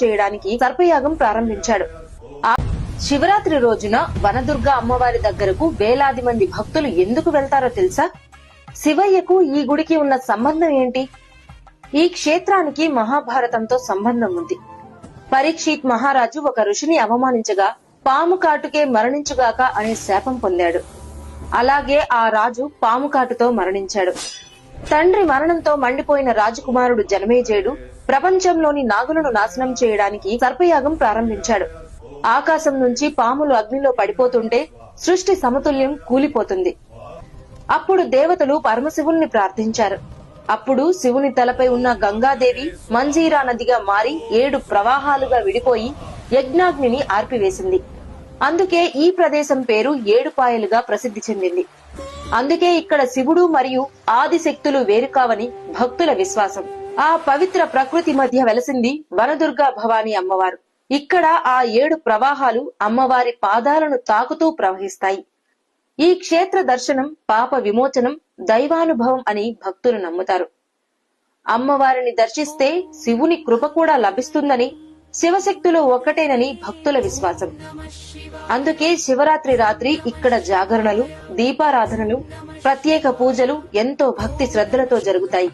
చేయడానికి సర్పయాగం ప్రారంభించాడు. శివరాత్రి రోజున వనదుర్గ అమ్మవారి దగ్గరకు వేలాది మంది భక్తులు ఎందుకు వెళ్తారో తెలుసా? శివయ్యకు ఈ గుడికి ఉన్న సంబంధం ఏంటి? ఈ క్షేత్రానికి మహాభారతంతో సంబంధం ఉంది. పరీక్షిత్ మహారాజు ఒక ఋషిని అవమానించగా పాము కాటుకే మరణించుగాక అనే శాపం పొందాడు. అలాగే ఆ రాజు పాము కాటుతో మరణించాడు. తండ్రి మరణంతో మండిపోయిన రాజకుమారుడు జనమేజయుడు ప్రపంచంలోని నాగులను నాశనం చేయడానికి సర్పయాగం ప్రారంభించాడు. ఆకాశం నుంచి పాములు అగ్నిలో పడిపోతుంటే సృష్టి సమతుల్యం కూలిపోతుంది. అప్పుడు దేవతలు పరమశివుణ్ణి ప్రార్థించారు. అప్పుడు శివుని తలపై ఉన్న గంగాదేవి మంజీరా నదిగా మారి 7 ప్రవాహాలుగా విడిపోయి యజ్ఞాగ్నిని ఆర్పివేసింది. అందుకే ఈ ప్రదేశం పేరు ఏడుపాయలుగా ప్రసిద్ధి చెందింది. అందుకే ఇక్కడ శివుడు మరియు ఆదిశక్తులు వేరుకావని భక్తుల విశ్వాసం. ఆ పవిత్ర ప్రకృతి మధ్య వెలసింది వనదుర్గా భవానీ అమ్మవారు. ఇక్కడ ఆ 7 ప్రవాహాలు అమ్మవారి పాదాలను తాకుతూ ప్రవహిస్తాయి. ఈ క్షేత్ర దర్శనం పాప విమోచనం, దైవానుభవం అని భక్తులు నమ్ముతారు. అమ్మవారిని దర్శిస్తే శివుని కృప కూడా లభిస్తుందని, శివశక్తులు ఒక్కటేనని భక్తుల విశ్వాసం. అందుకే శివరాత్రి రాత్రి ఇక్కడ జాగరణలు, దీపారాధనలు, ప్రత్యేక పూజలు ఎంతో భక్తి శ్రద్ధలతో జరుగుతాయి.